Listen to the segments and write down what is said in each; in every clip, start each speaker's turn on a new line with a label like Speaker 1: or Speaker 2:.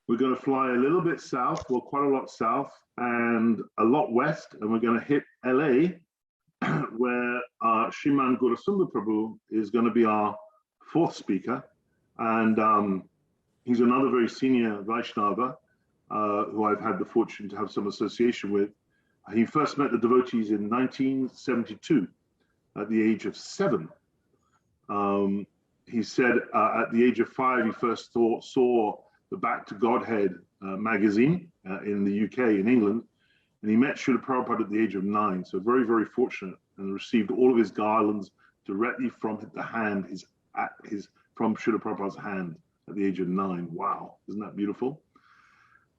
Speaker 1: We're going to fly a little bit south, well, quite a lot south, and a lot west, and we're going to hit LA, where Sriman Gurusundara Prabhu is going to be our fourth speaker. And he's another very senior Vaishnava who I've had the fortune to have some association with. He first met the devotees in 1972 at the age of 7. He said at the age of 5, he first saw the Back to Godhead magazine in the UK, in England, and he met Srila Prabhupada at the age of 9. So very, very fortunate, and received all of his garlands directly from the hand, from Srila Prabhupada's hand at the age of 9. Wow, isn't that beautiful?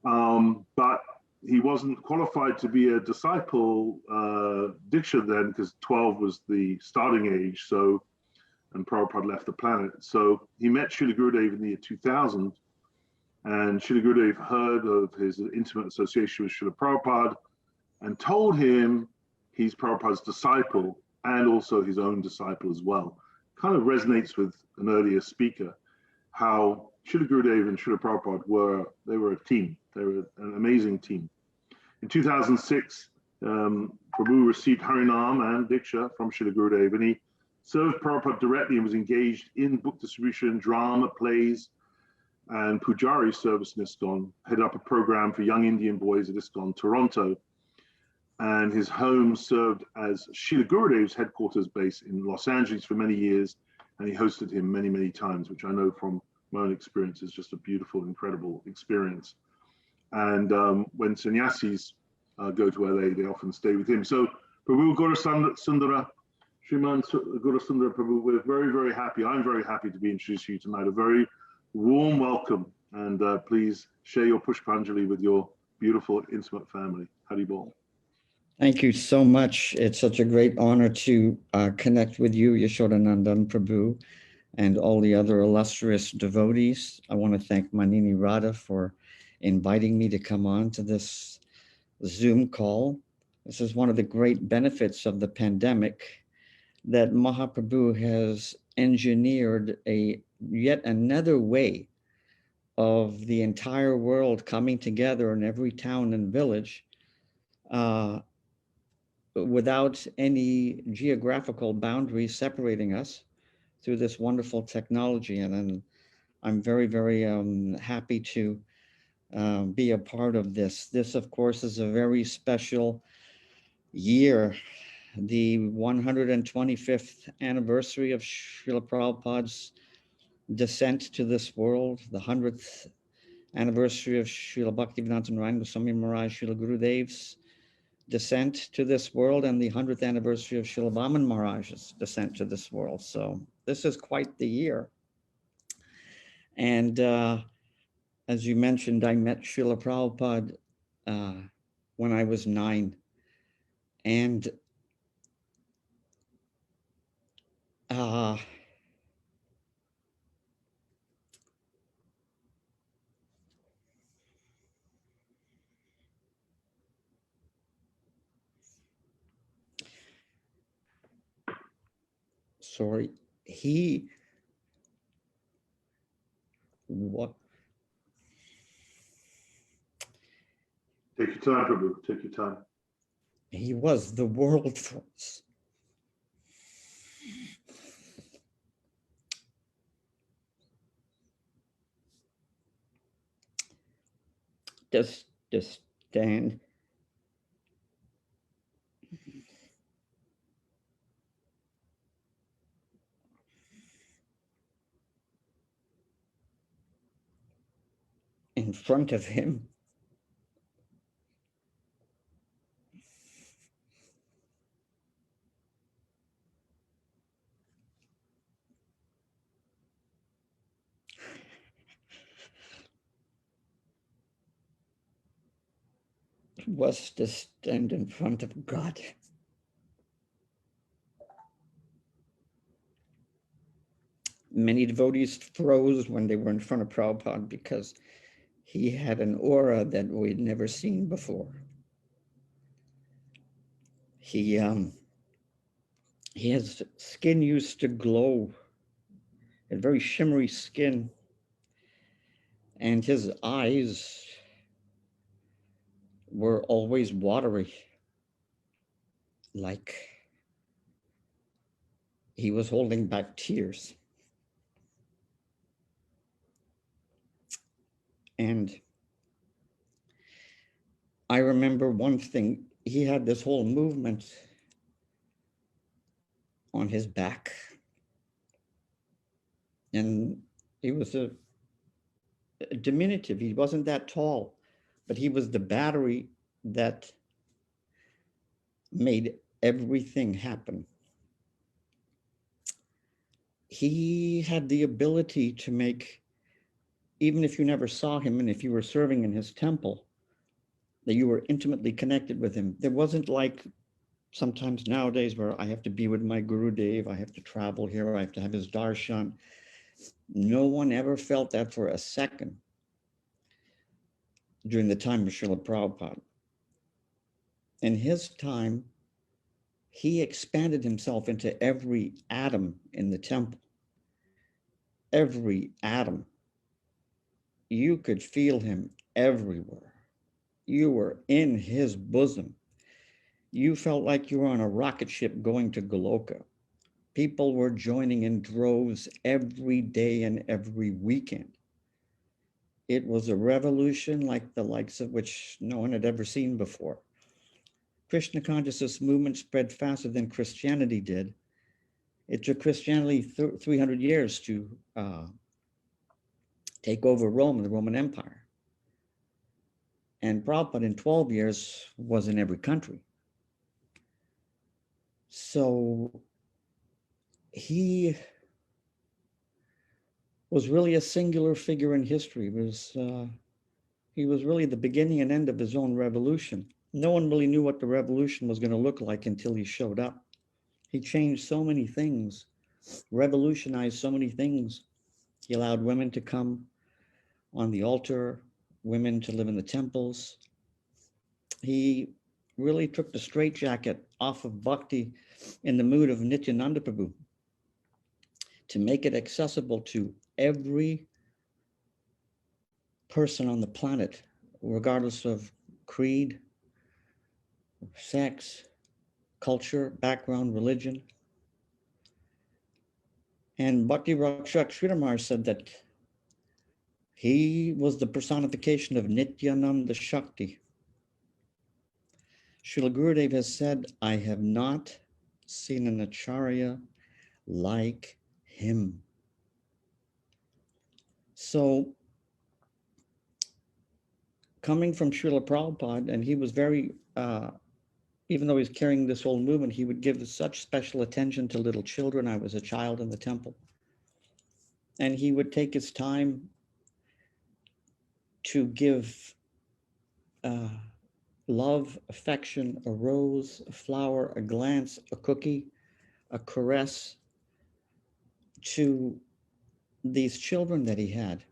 Speaker 1: But he wasn't qualified to be a disciple Diksha then, because 12 was the starting age. So, and Prabhupada left the planet. So he met Srila Gurudeva in the year 2000. And Srila Gurudeva heard of his intimate association with Srila Prabhupada and told him he's Prabhupada's disciple and also his own disciple as well. Kind of resonates with an earlier speaker, how Srila Gurudeva and Srila Prabhupada were a team. They were an amazing team. In 2006, Prabhu received Harinam and Diksha from Srila Gurudeva, and he served Prabhupada directly and was engaged in book distribution, drama, plays, and Pujari service in ISKCON, headed up a program for young Indian boys at ISKCON Toronto. And his home served as Srila Gurudeva's headquarters base in Los Angeles for many years. And he hosted him many, many times, which I know from my own experience is just a beautiful, incredible experience. And when sannyasis go to LA, they often stay with him. So Prabhu Gurusundara, Sriman Gurusundara Prabhu, we're very, very happy. I'm very happy to be introduced to you tonight. A very warm welcome, and please share your Pushpanjali with your beautiful, intimate family. Hari Bol.
Speaker 2: Thank you so much. It's such a great honor to connect with you, Yashodanandan Prabhu, and all the other illustrious devotees. I want to thank Manini Radha for inviting me to come on to this Zoom call. This is one of the great benefits of the pandemic, that Mahaprabhu has engineered yet another way of the entire world coming together in every town and village without any geographical boundaries separating us through this wonderful technology. And I'm very, very happy to be a part of this. This, of course, is a very special year, the 125th anniversary of Srila Prabhupada's descent to this world, the 100th anniversary of Srila Bhaktivedanta Narayana Gosvami Maharaj, Srila Gurudev's descent to this world, and the 100th anniversary of Srila Vaman Maharaj's descent to this world. So this is quite the year. And as you mentioned, I met Srila Prabhupada when I was 9. And sorry, what?
Speaker 1: Take your time, Prabhu, take your time.
Speaker 2: He was the world for us. Just stand. In front of him. Was to stand in front of God. Many devotees froze when they were in front of Prabhupada because he had an aura that we'd never seen before. His skin used to glow had very shimmery skin, and his eyes were always watery, like he was holding back tears. And I remember one thing, he had this whole movement on his back. And he was a diminutive. He wasn't that tall, but he was the battery that made everything happen. He had the ability to make, even if you never saw him and if you were serving in his temple, that you were intimately connected with him. There wasn't like sometimes nowadays where I have to be with my Gurudeva, I have to travel here, I have to have his darshan. No one ever felt that for a second during the time of Srila Prabhupada. In his time, he expanded himself into every atom in the temple. Every atom. You could feel him everywhere. You were in his bosom. You felt like you were on a rocket ship going to Goloka. People were joining in droves every day and every weekend. It was a revolution like the likes of which no one had ever seen before. Krishna consciousness movement spread faster than Christianity did. It took Christianity 300 years to take over Rome, the Roman Empire. And Prabhupada in 12 years was in every country. So he was really a singular figure in history. He was really the beginning and end of his own revolution. No one really knew what the revolution was going to look like until he showed up. He changed so many things, revolutionized so many things. He allowed women to come on the altar, women to live in the temples. He really took the straitjacket off of bhakti in the mood of Nityananda Prabhu to make it accessible to every person on the planet, regardless of creed, sex, culture, background, religion. And Bhakti Rakshak Sridhar said that he was the personification of Nityananda Shakti. Srila Gurudeva has said, I have not seen an acharya like him. So, coming from Srila Prabhupada, and he was very, even though he's carrying this whole movement, he would give such special attention to little children. I was a child in the temple. And he would take his time to give love, affection, a rose, a flower, a glance, a cookie, a caress to these children that he had.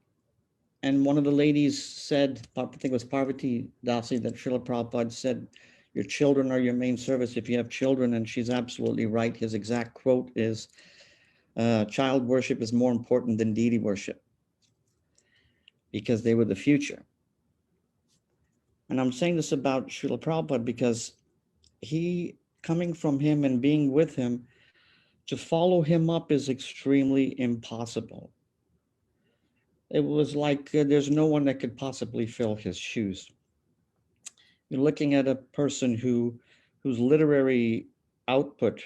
Speaker 2: And one of the ladies said, I think it was Parvati Dasi, that Srila Prabhupada said, your children are your main service if you have children. And she's absolutely right. His exact quote is, child worship is more important than deity worship, because they were the future. And I'm saying this about Srila Prabhupada because he, coming from him and being with him, to follow him up is extremely impossible. It was like there's no one that could possibly fill his shoes. You're looking at a person whose literary output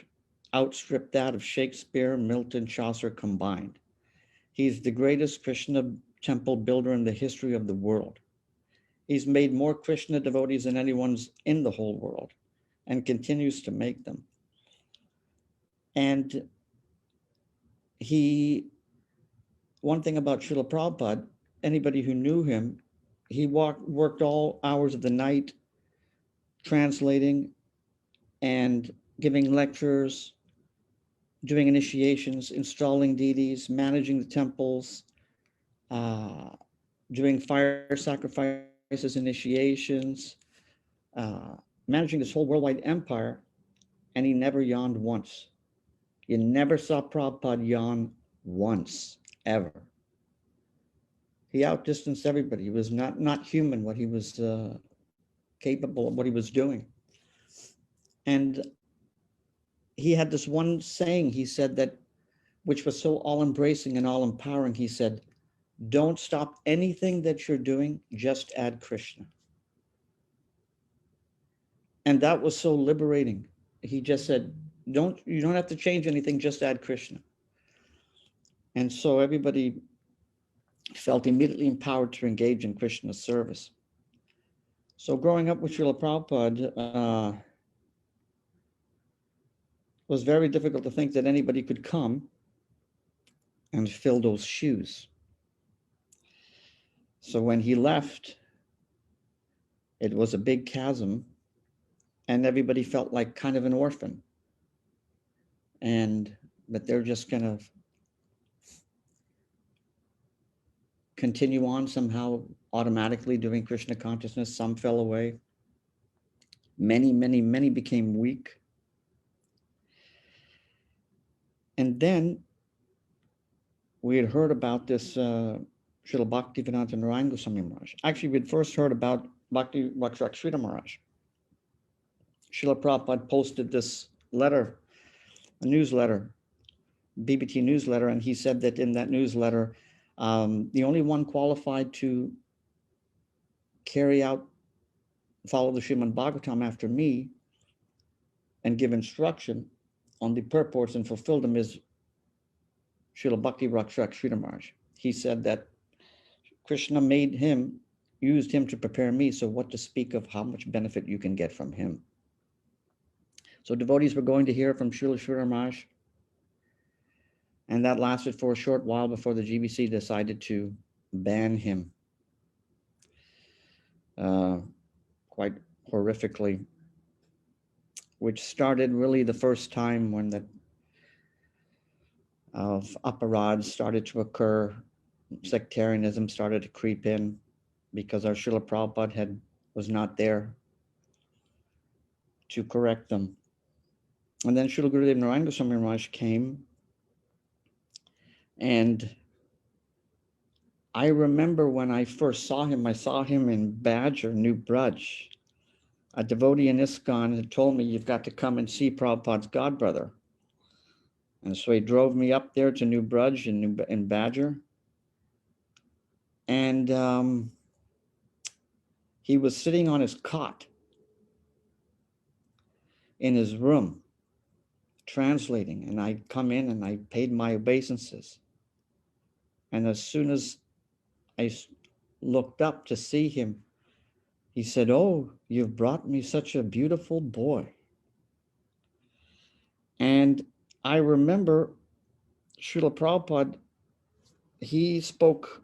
Speaker 2: outstripped that of Shakespeare, Milton, Chaucer combined. He's the greatest Krishna temple builder in the history of the world. He's made more Krishna devotees than anyone's in the whole world and continues to make them. And one thing about Srila Prabhupada, anybody who knew him, he worked all hours of the night translating and giving lectures, doing initiations, installing deities, managing the temples, doing fire sacrifices, initiations, managing this whole worldwide empire, and he never yawned once. You never saw Prabhupada yawn once. ever. He outdistanced everybody. He was not human, what he was capable of, what he was doing. And he had this one saying, he said that, which was so all-embracing and all-empowering. He said, don't stop anything that you're doing, just add Krishna. And that was so liberating. He just said, you don't have to change anything, just add Krishna. And so everybody felt immediately empowered to engage in Krishna's service. So growing up with Srila Prabhupada, was very difficult to think that anybody could come and fill those shoes. So when he left, it was a big chasm, and everybody felt like kind of an orphan. But they're just going to continue on somehow automatically doing Krishna consciousness. Some fell away. Many became weak. And then we had heard about this Srila Bhaktivedanta Narayana Goswami Maharaj. Actually, we'd first heard about Bhakti Srila Maharaj. Srila Prabhupada posted this letter, a newsletter, BBT newsletter, and he said that in that newsletter, the only one qualified to follow the Sriman Bhagavatam after me and give instruction on the purports and fulfill them is Srila Bhakti Srila Maharaj. He said that Krishna used him to prepare me, so what to speak of how much benefit you can get from him. So devotees were going to hear from Srila Maharaj, and that lasted for a short while before the GBC decided to ban him quite horrifically, which started really the first time when the aparadhs started to occur, sectarianism started to creep in because our Srila Prabhupada was not there to correct them. And then Srila Gurudeva Narayana Goswami Maharaj came, and I remember when I first saw him in Badger, New Braj. A devotee in ISKCON had told me, you've got to come and see Prabhupada's godbrother. And so he drove me up there to New Braj in Badger. And he was sitting on his cot in his room, translating. And I come in and I paid my obeisances. And as soon as I looked up to see him, he said, oh, you've brought me such a beautiful boy. And I remember Srila Prabhupada, he spoke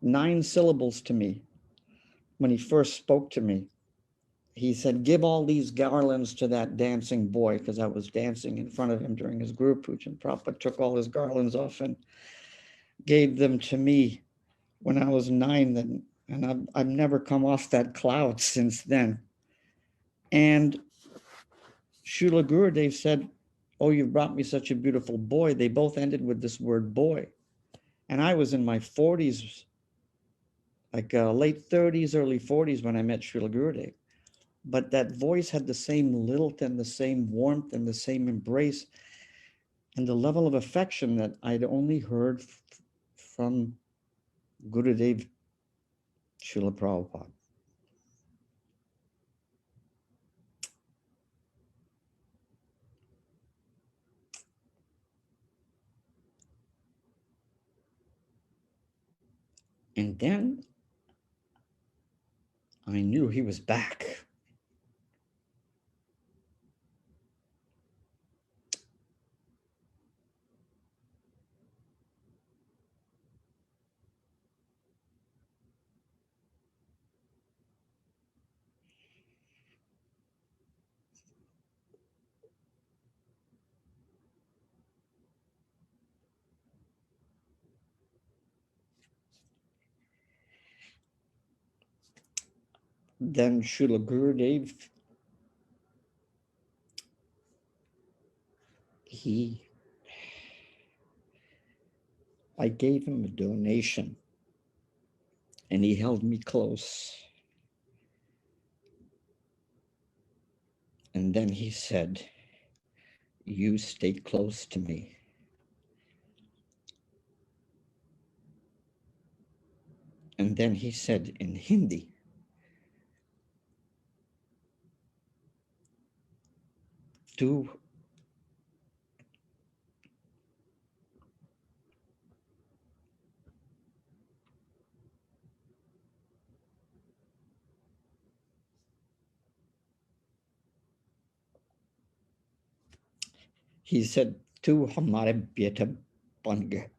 Speaker 2: 9 syllables to me when he first spoke to me. He said, give all these garlands to that dancing boy, because I was dancing in front of him during his Guru Puja, and Prabhupada took all his garlands off and gave them to me when I was 9. And I've never come off that cloud since then. And Srila Gurudev said, oh, you've brought me such a beautiful boy. They both ended with this word boy. And I was in my 40s, like late 30s, early 40s when I met Srila Gurudev. But that voice had the same lilt and the same warmth and the same embrace and the level of affection that I'd only heard from Gurudev Srila Prabhupada. And then I knew he was back. Then Srila Gurudev, he I gave him a donation, and he held me close. And then he said, "You stay close to me." And then he said in Hindi, "Tu He said, "Tu hamare beta ban gaye.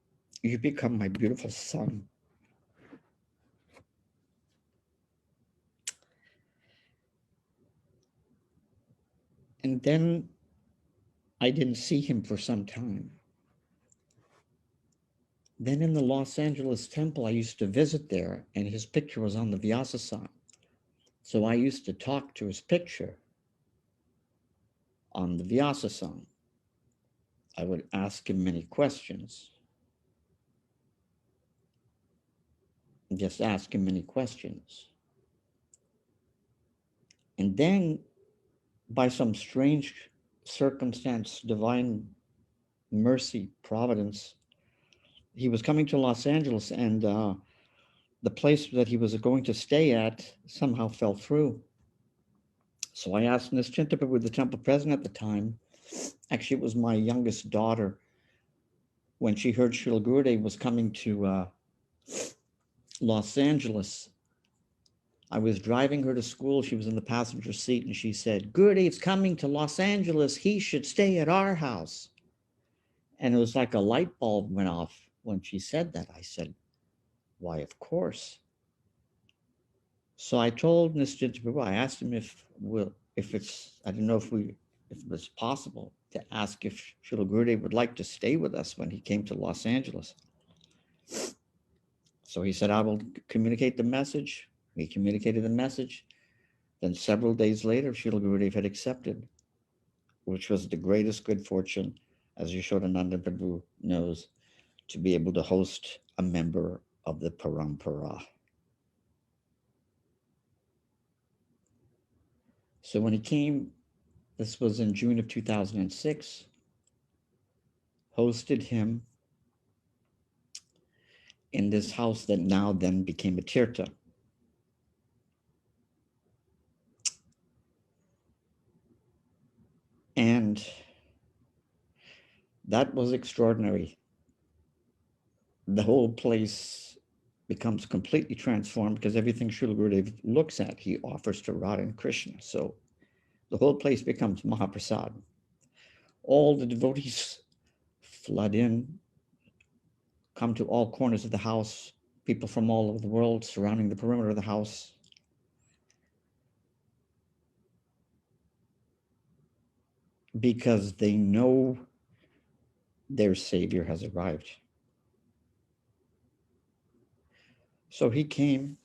Speaker 2: You become my beautiful son." And then I didn't see him for some time. Then in the Los Angeles temple, I used to visit there, and his picture was on the Vyasa sign. So I used to talk to his picture on the Vyasa sign. I would ask him many questions. Just ask him many questions. And then, by some strange circumstance, divine mercy, providence, he was coming to Los Angeles, and the place that he was going to stay at somehow fell through. So I asked Nischinta Prabhu, the temple president at the time, actually it was my youngest daughter, when she heard Srila Gurudeva was coming to Los Angeles, I was driving her to school. She was in the passenger seat, and she said, "Gurudeva's coming to Los Angeles. He should stay at our house." And it was like a light bulb went off when she said that. I said, "Why, of course." So I told Nischinta Prabhu, I asked him if it's, I don't know if it was possible to ask if Srila Gurudeva would like to stay with us when he came to Los Angeles. So he said, "I will communicate the message." We communicated the message. Then several days later, Srila Gurudeva had accepted, which was the greatest good fortune, as Yashodananda Prabhu knows, to be able to host a member of the Parampara. So when he came, this was in June of 2006, hosted him in this house that now then became a tirtha. And that was extraordinary. The whole place becomes completely transformed because everything Srila Gurudeva looks at, he offers to Radha and Krishna. So the whole place becomes Mahaprasad. All the devotees flood in, come to all corners of the house, people from all over the world surrounding the perimeter of the house. Because they know their Savior has arrived. So he came.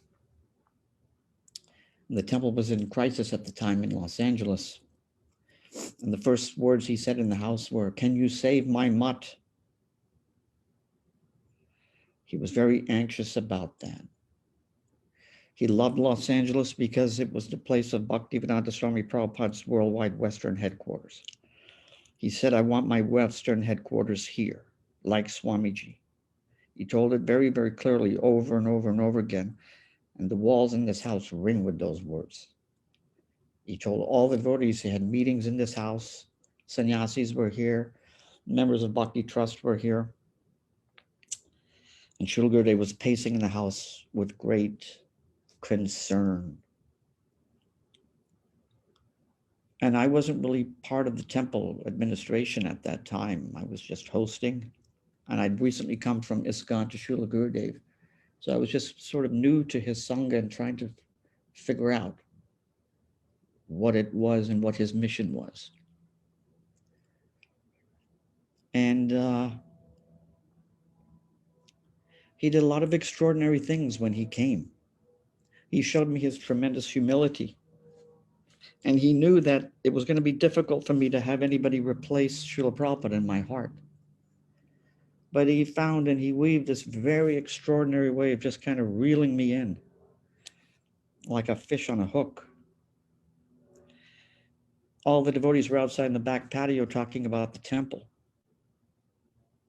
Speaker 2: The temple was in crisis at the time in Los Angeles. And the first words he said in the house were, "Can you save my mutt?" He was very anxious about that. He loved Los Angeles because it was the place of Bhaktivedanta Swami Prabhupada's worldwide Western headquarters. He said, "I want my Western headquarters here, like Swamiji." He told it very, very clearly over and over and over again. And the walls in this house ring with those words. He told all the devotees he had meetings in this house. Sannyasis were here. Members of Bhakti Trust were here. And Srila Gurudeva was pacing in the house with great concern. And I wasn't really part of the temple administration at that time. I was just hosting. And I'd recently come from ISKCON to Srila Gurudeva. So I was just sort of new to his Sangha and trying to figure out what it was and what his mission was. And he did a lot of extraordinary things when he came. He showed me his tremendous humility. And he knew that it was going to be difficult for me to have anybody replace Srila Prabhupada in my heart. But he found and he weaved this very extraordinary way of just kind of reeling me in like a fish on a hook. All the devotees were outside in the back patio talking about the temple.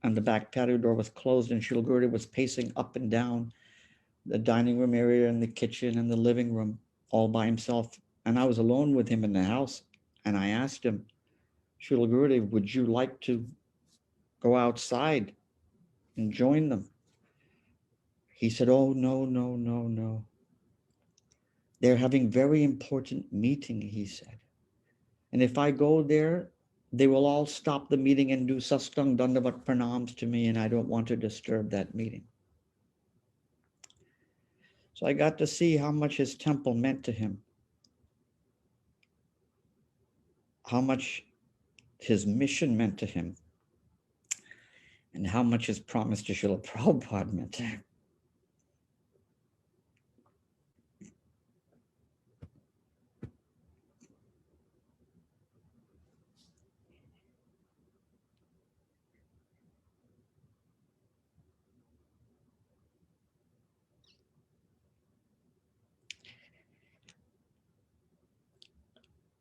Speaker 2: And the back patio door was closed, and Srila Gurudeva was pacing up and down the dining room area and the kitchen and the living room all by himself. And I was alone with him in the house. And I asked him, Srila Gurudeva, would you like to go outside and join them? He said, oh, no, no, no, no. They're having very important meeting, he said. And if I go there, they will all stop the meeting and do sastang dandavat pranams to me, and I don't want to disturb that meeting. So I got to see how much his temple meant to him, how much his mission meant to him, and how much his promise to Srila Prabhupada meant to him.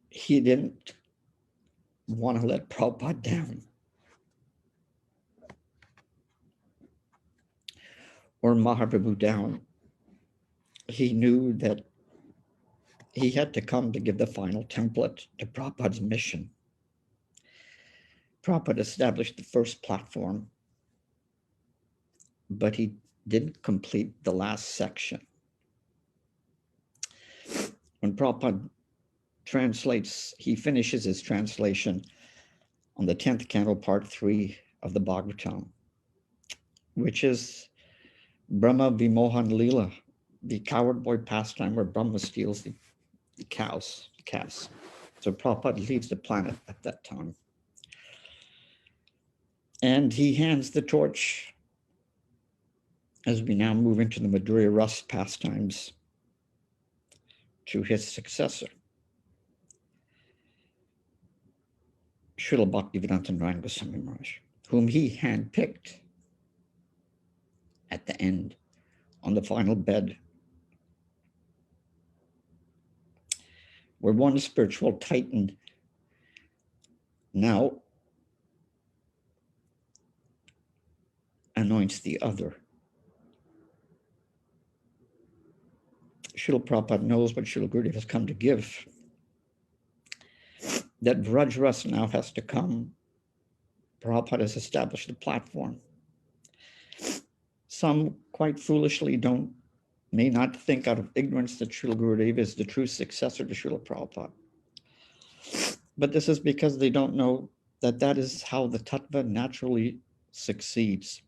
Speaker 2: He didn't want to let Prabhupada down or Mahaprabhu down. He knew that he had to come to give the final template to Prabhupada's mission. Prabhupada established the first platform, but he didn't complete the last section. When Prabhupada translates, he finishes his translation on the 10th canto, part 3 of the Bhagavatam, which is Brahma Vimohan Leela, the coward boy pastime where Brahma steals the calves. So Prabhupada leaves the planet at that time. And he hands the torch as we now move into the Madhurya Rasa pastimes to his successor, Srila Bhaktivedanta Narayana Goswami Maharaj, whom he handpicked at the end on the final bed, where one spiritual titan now anoints the other. Srila Prabhupada knows what Srila Gurudeva has come to give, that Vraj Rasa now has to come. Prabhupada has established a platform. Some quite foolishly may not think out of ignorance that Srila Gurudeva is the true successor to Srila Prabhupada. But this is because they don't know that that is how the tattva naturally succeeds.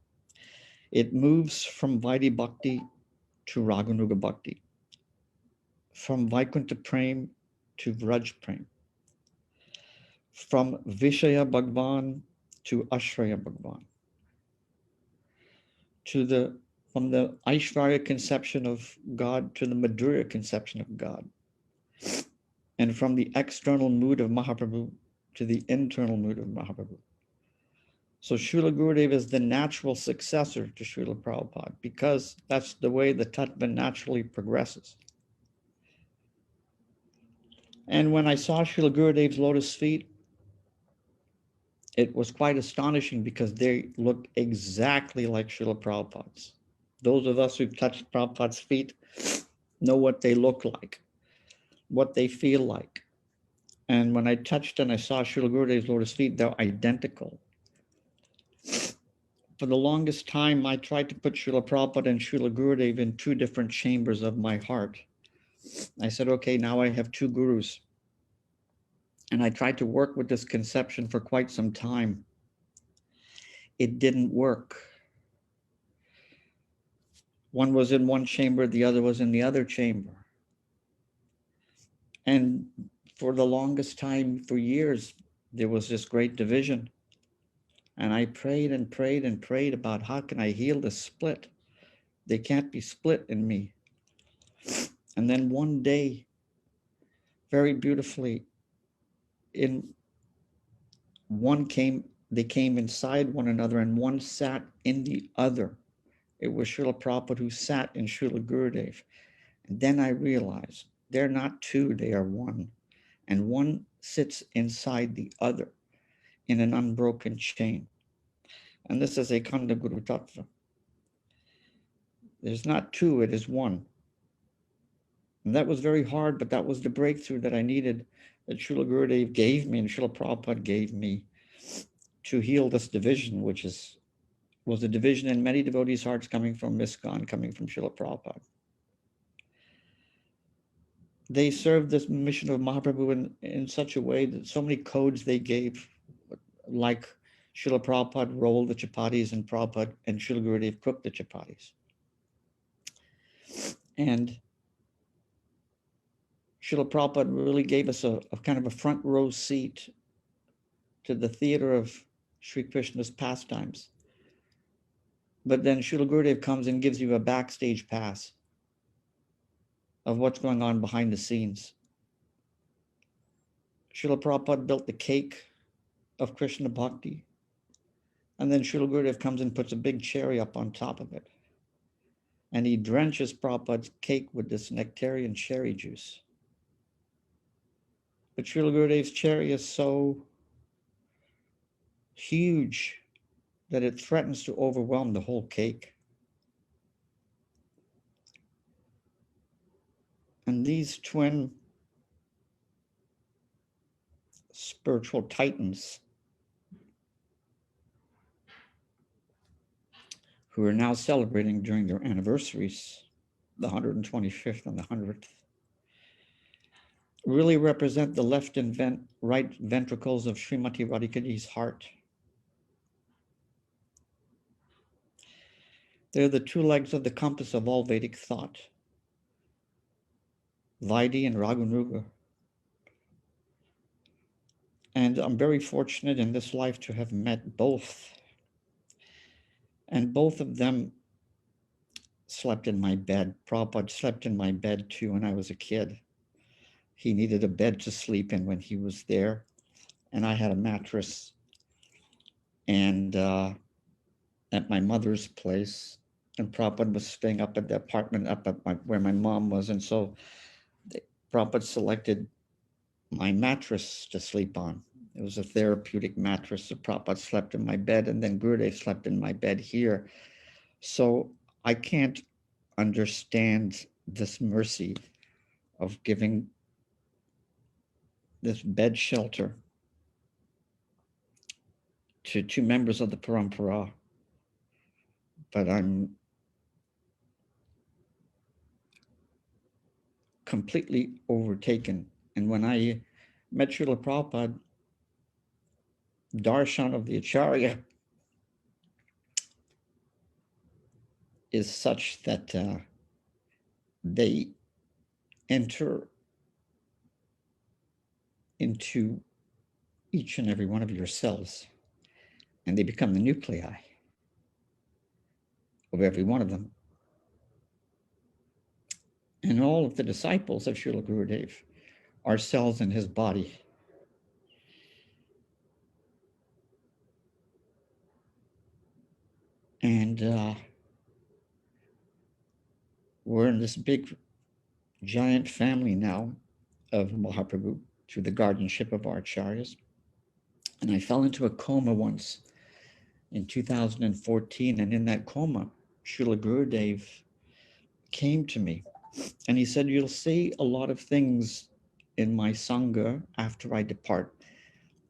Speaker 2: It moves from Vaidhi Bhakti to Raganuga Bhakti, from Vaikuntha Prem to Vraj Prem, from Vishaya Bhagwan to Ashraya Bhagwan, from the Aishvarya conception of God to the Madhurya conception of God, and from the external mood of Mahaprabhu to the internal mood of Mahaprabhu. So Srila Gurudeva is the natural successor to Srila Prabhupada because that's the way the tattva naturally progresses. And when I saw Srila Gurudeva's lotus feet, it was quite astonishing because they look exactly like Srila Prabhupada's. Those of us who've touched Prabhupada's feet know what they look like, what they feel like. And when I touched and I saw Srila Gurudeva's lotus feet, they're identical. For the longest time, I tried to put Srila Prabhupada and Srila Gurudeva in two different chambers of my heart. I said, okay, now I have two gurus. And I tried to work with this conception for quite some time. It didn't work. One was in one chamber, the other was in the other chamber. And for the longest time, for years, there was this great division. And I prayed and prayed and prayed about how can I heal this split? They can't be split in me. And then one day, very beautifully, one came they came inside one another and one sat in the other. It was Srila Prabhupada who sat in Srila Gurudev. And then I realized they're not two, they are one. And one sits inside the other in an unbroken chain. And this is a Kanda Guru Tattva. There's not two, it is one. And that was very hard, but that was the breakthrough that I needed, that Srila Gurudev gave me and Srila Prabhupada gave me to heal this division, which was a division in many devotees' hearts coming from ISKCON, coming from Srila Prabhupada. They served this mission of Mahaprabhu in such a way that so many codes they gave, like Srila Prabhupada rolled the chapatis and Prabhupada and Srila Gurudev cooked the chapatis. And Srila Prabhupada really gave us a kind of a front row seat to the theater of Sri Krishna's pastimes. But then Srila Gurudev comes and gives you a backstage pass of what's going on behind the scenes. Srila Prabhupada built the cake of Krishna Bhakti. And then Srila Gurudev comes and puts a big cherry up on top of it. And he drenches Prabhupada's cake with this nectarian cherry juice. But Srila Gurudev's cherry is so huge that it threatens to overwhelm the whole cake. And these twin spiritual titans, who are now celebrating during their anniversaries, the 125th and the 100th, really represent the left and right ventricles of Srimati Radhikadi's heart. They're the two legs of the compass of all Vedic thought, Vaidhi and Raghunuga. And I'm very fortunate in this life to have met both. And both of them slept in my bed. Prabhupada slept in my bed too when I was a kid. He needed a bed to sleep in when he was there. And I had a mattress. And at my mother's place, and Prabhupada was staying up at the apartment up at where my mom was. And so Prabhupada selected my mattress to sleep on. It was a therapeutic mattress. So Prabhupada slept in my bed, and then Gurudev slept in my bed here. So I can't understand this mercy of giving this bed shelter to two members of the Parampara. But I'm completely overtaken. And when I met Srila Prabhupada, darshan of the Acharya is such that they enter into each and every one of your cells, and they become the nuclei of every one of them. And all of the disciples of Srila Gurudev are cells in his body. And we're in this big, giant family now of Mahaprabhu through the guardianship of our acharyas. And I fell into a coma once in 2014. And in that coma, Srila Gurudev came to me and he said, "You'll see a lot of things in my Sangha after I depart.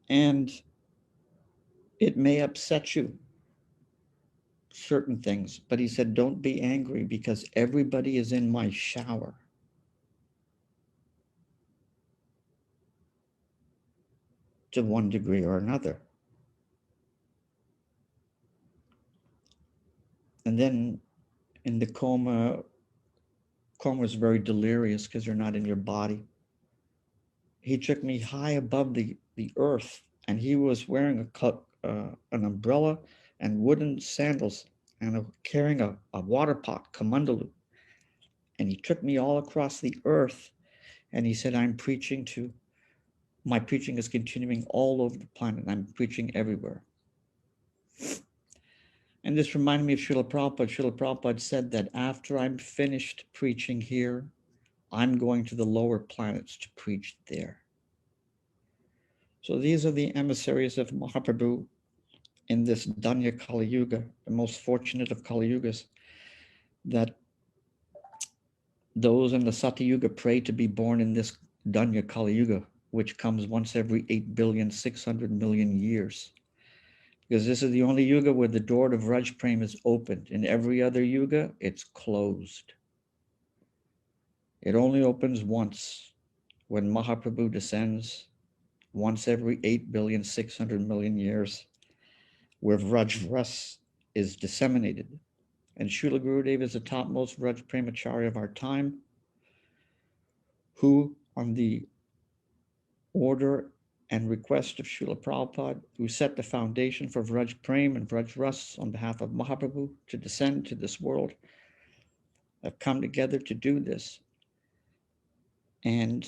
Speaker 2: And it may upset you, certain things." But he said, "Don't be angry because everybody is in my shower." To one degree or another. And then in the coma is very delirious because you're not in your body. He took me high above the earth, and he was wearing an umbrella and wooden sandals and carrying a water pot, kamandalu. And he took me all across the earth, and he said, my preaching is continuing all over the planet. I'm preaching everywhere. And this reminded me of Srila Prabhupada. Srila Prabhupada said that after I'm finished preaching here, I'm going to the lower planets to preach there. So these are the emissaries of Mahaprabhu in this Danya Kali Yuga, the most fortunate of Kali Yugas, that those in the Satya Yuga pray to be born in this Danya Kali Yuga, which comes once every 8,600,000,000 years. Because this is the only yuga where the door of Vraj Prem is opened. In every other yuga, it's closed. It only opens once when Mahaprabhu descends, once every 8,600,000,000 years, where Vraj Ras is disseminated. And Srila Gurudeva is the topmost Vraj Premacharya of our time, who, on the order and request of Srila Prabhupada, who set the foundation for Vraj Prem and Vraj Ras on behalf of Mahaprabhu to descend to this world, have come together to do this. And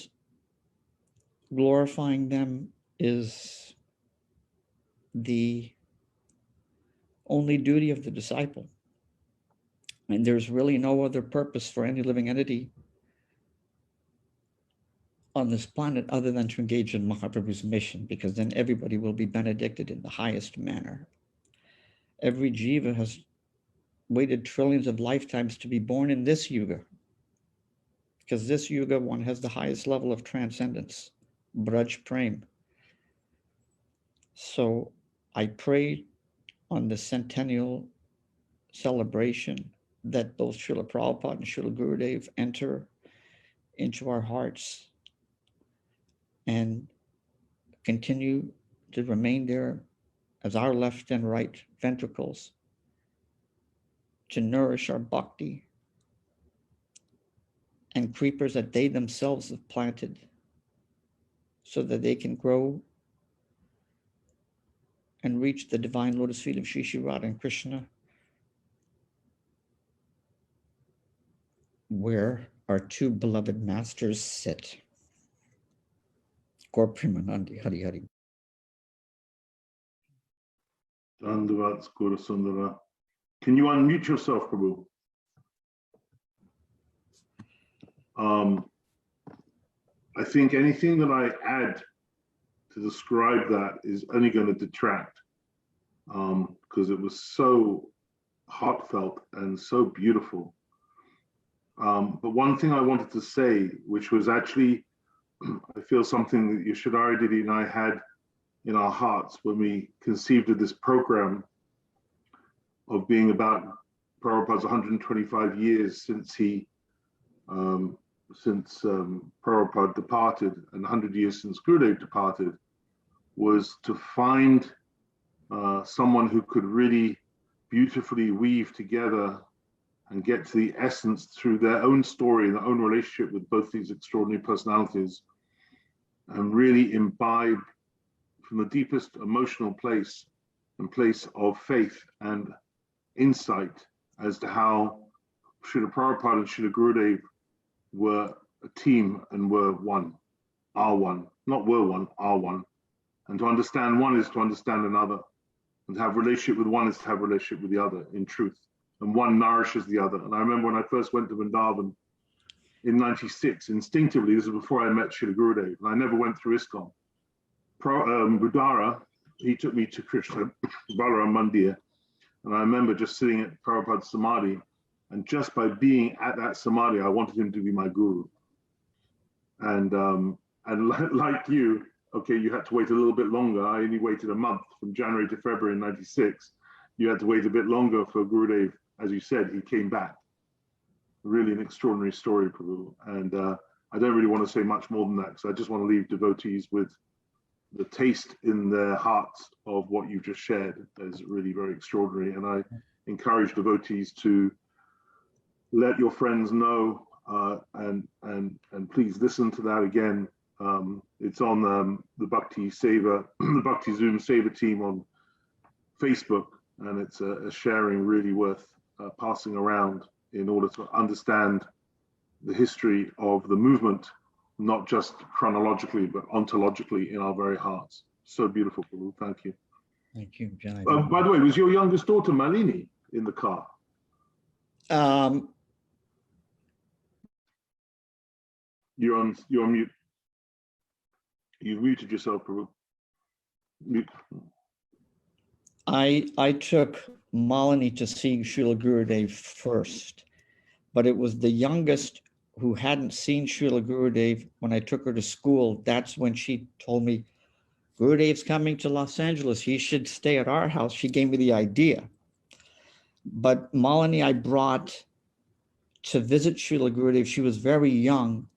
Speaker 2: glorifying them is the only duty of the disciple. And there's really no other purpose for any living entity on this planet other than to engage in Mahaprabhu's mission, because then everybody will be benedicted in the highest manner. Every jiva has waited trillions of lifetimes to be born in this yuga, because this yuga one has the highest level of transcendence, Braj Prem. So I pray on the centennial celebration that both Srila Prabhupada and Srila Gurudev enter into our hearts and continue to remain there as our left and right ventricles to nourish our bhakti and creepers that they themselves have planted, so that they can grow and reach the divine lotus feet of Shri Shri Radha and Krishna, where our two beloved masters sit. Gaur Premanandi, Hari Hari.
Speaker 1: Dandavats, Guru Sundara. Can you unmute yourself, Prabhu? I think anything that I add to describe that is only going to detract, because it was so heartfelt and so beautiful. But one thing I wanted to say, which was actually, I feel something that Yeshadari Didi and I had in our hearts when we conceived of this program of being about Prabhupada's 125 years since he, Prabhupada departed, and 100 years since Gurudev departed, was to find someone who could really beautifully weave together and get to the essence through their own story and their own relationship with both these extraordinary personalities, and really imbibe from the deepest emotional place and place of faith and insight as to how Srila Prabhupada and Srila Gurudev were a team and were one, are one, not were one, are one. And to understand one is to understand another. And to have relationship with one is to have relationship with the other in truth. And one nourishes the other. And I remember when I first went to Vrindavan in '96, instinctively, this is before I met Srila Gurudev, and I never went through ISKCON. Budara, he took me to Krishna Balaram Mandir, and I remember just sitting at Prabhupada's Samadhi, and just by being at that Samadhi, I wanted him to be my guru. And like you, okay, you had to wait a little bit longer. I only waited a month, from January to February in '96. You had to wait a bit longer for Gurudev. As you said, he came back. Really an extraordinary story, Prabhu. And I don't really want to say much more than that, because I just want to leave devotees with the taste in their hearts of what you've just shared. Is really very extraordinary. And I encourage devotees to let your friends know, and please listen to that again. It's on the Bhakti Seva, the Bhakti Zoom Seva team on Facebook, and it's a sharing really worth passing around in order to understand the history of the movement, not just chronologically, but ontologically in our very hearts. So beautiful, Prabhu. Thank you.
Speaker 2: Thank you, Jai.
Speaker 1: By the way, was your youngest daughter Malini in the car? You're on mute. You've muted yourself, Prabhu. Mute.
Speaker 2: I took Malini to see Srila Gurudev first, but it was the youngest who hadn't seen Srila Gurudev when I took her to school. That's when she told me, Gurudev's coming to Los Angeles. He should stay at our house. She gave me the idea. But Malini I brought to visit Srila Gurudev. She was very young,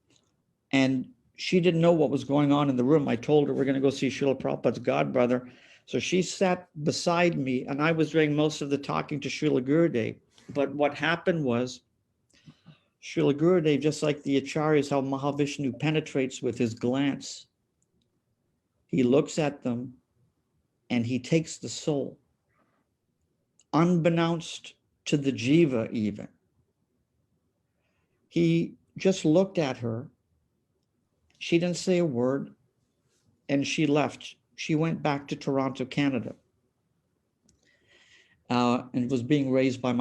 Speaker 2: and she didn't know what was going on in the room. I told her we're going to go see Srila Prabhupada's godbrother. So she sat beside me, and I was doing most of the talking to Srila Gurudev. But what happened was, Srila Gurudev, just like the Acharyas, how Mahavishnu penetrates with his glance, he looks at them and he takes the soul, unbeknownst to the jiva even. He just looked at her. She didn't say a word, and she left. She went back to Toronto, Canada, and was being raised by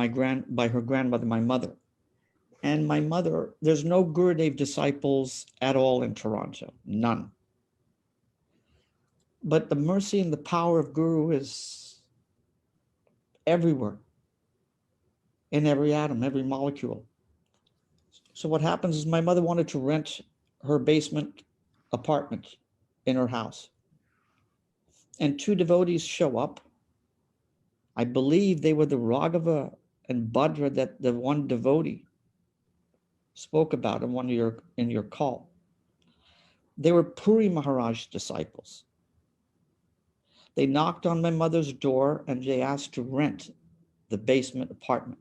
Speaker 2: her grandmother, my mother. And my mother, there's no Gurudev disciples at all in Toronto, none. But the mercy and the power of Guru is everywhere, in every atom, every molecule. So what happens is my mother wanted to rent her basement apartment in her house. And two devotees show up. I believe they were the Raghava and Bhadra that the one devotee spoke about in your call. They were Puri Maharaj disciples. They knocked on my mother's door and they asked to rent the basement apartment.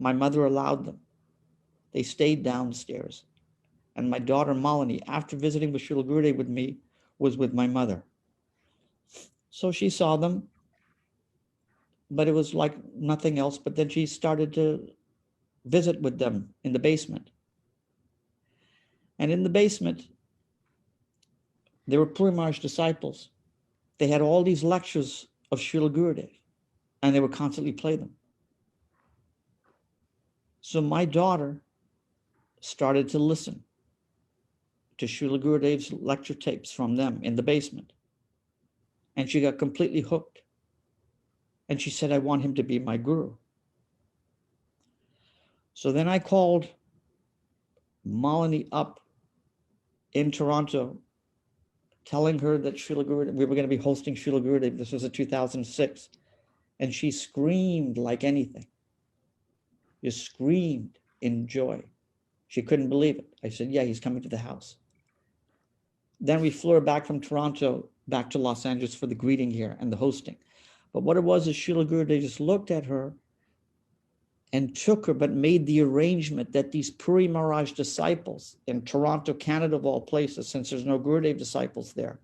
Speaker 2: My mother allowed them. They stayed downstairs. And my daughter Malini, after visiting with Srila Gurudev with me, was with my mother. So she saw them, but it was like nothing else. But then she started to visit with them in the basement. And in the basement, they were Puri Maharaj disciples. They had all these lectures of Srila Gurudev, and they would constantly play them. So my daughter started to listen to Srila Gurudev's lecture tapes from them in the basement. And she got completely hooked. And she said, I want him to be my guru. So then I called Malini up in Toronto, telling her that Srila Gurudev, we were going to be hosting Srila Gurudev. This was in 2006. And she screamed like anything. Just screamed in joy. She couldn't believe it. I said, yeah, he's coming to the house. Then we flew her back from Toronto back to Los Angeles for the greeting here and the hosting. But what it was is Srila Gurudev just looked at her and took her, but made the arrangement that these Puri Maharaj disciples in Toronto, Canada, of all places, since there's no Gurudev disciples there,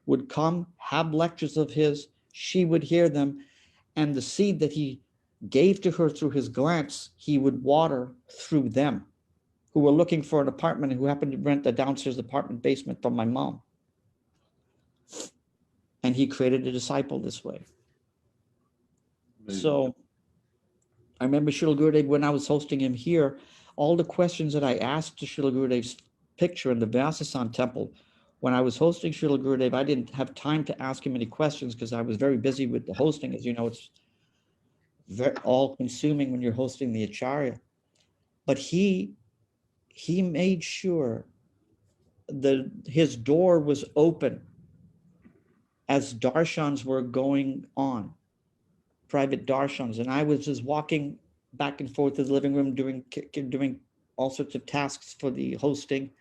Speaker 2: would come, have lectures of his, she would hear them, and the seed that he gave to her through his glance, he would water through them, who were looking for an apartment and who happened to rent a downstairs apartment basement from my mom. And he created a disciple this way. Amazing. So I remember Srila Gurudev, when I was hosting him here, all the questions that I asked to Srila Gurudev's picture in the Vyasasan temple, when I was hosting Srila Gurudev, I didn't have time to ask him any questions because I was very busy with the hosting. As you know, it's very all-consuming when you're hosting the Acharya. But he made sure that his door was open as darshans were going on, private darshans. And I was just walking back and forth to the living room doing all sorts of tasks for the hosting.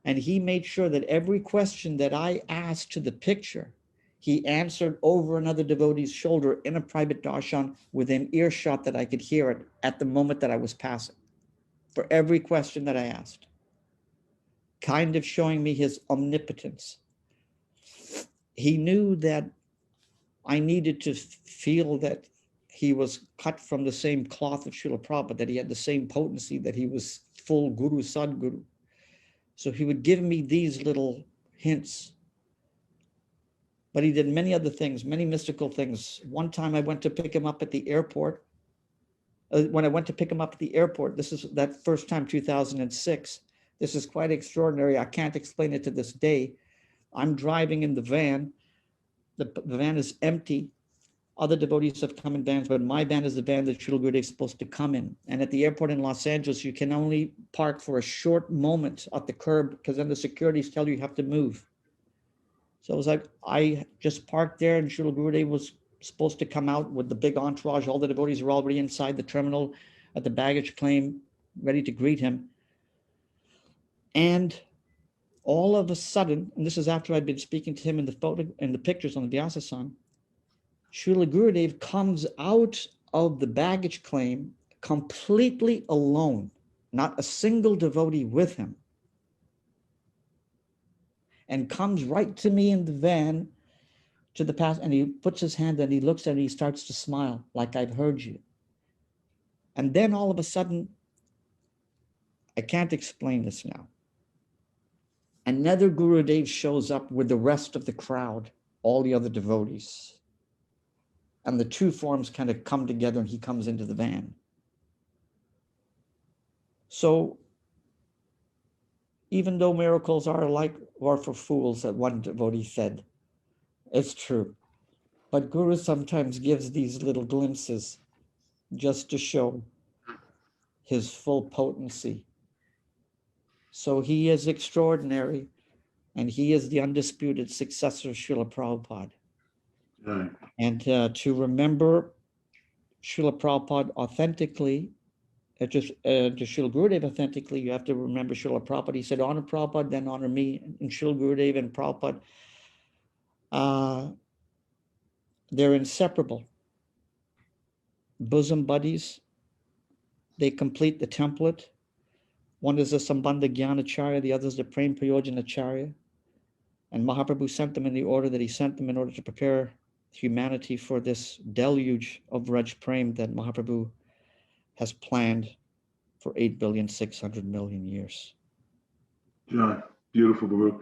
Speaker 2: And he made sure that every question that I asked to the picture, he answered over another devotee's shoulder in a private darshan within earshot that I could hear it at the moment that I was passing, for every question that I asked, kind of showing me his omnipotence. He knew that I needed to feel that he was cut from the same cloth of Srila Prabhupada, that he had the same potency, that he was full Guru, Sadguru. So he would give me these little hints. But he did many other things, many mystical things. One time I went to pick him up at the airport. When I went to pick him up at the airport, this is that first time, 2006. This is quite extraordinary. I can't explain it to this day. I'm driving in the van. The van is empty. Other devotees have come in vans, but my van is the van that Srila Gurudeva is supposed to come in. And at the airport in Los Angeles, you can only park for a short moment at the curb because then the securities tell you have to move. So it was like, I just parked there and Srila Gurudeva was supposed to come out with the big entourage. All the devotees were already inside the terminal at the baggage claim, ready to greet him. And all of a sudden, and this is after I'd been speaking to him in the pictures on the Vyasa-san, Srila Gurudeva comes out of the baggage claim completely alone, not a single devotee with him, and comes right to me in the van to the pass, and he puts his hand and he looks at it and he starts to smile like, I've heard you. And then all of a sudden, I can't explain this now. Another Gurudev shows up with the rest of the crowd, all the other devotees. And the two forms kind of come together and he comes into the van. So even though miracles are for fools, that one devotee said, it's true. But Guru sometimes gives these little glimpses just to show his full potency. So he is extraordinary, and he is the undisputed successor of Srila Prabhupada.
Speaker 1: Right.
Speaker 2: And to remember Srila Prabhupada authentically, to Srila Gurudeva authentically, you have to remember Srila Prabhupada. He said, honor Prabhupada, then honor me. And Srila Gurudeva and Prabhupada, they're inseparable. Bosom buddies, they complete the template. One is the Sambandha Gyanacharya, the other is the Prem Prayojanacharya. And Mahaprabhu sent them in the order that he sent them in order to prepare humanity for this deluge of Raj Prem that Mahaprabhu has planned for 8,600,000,000 years.
Speaker 1: Yeah, beautiful, Guru.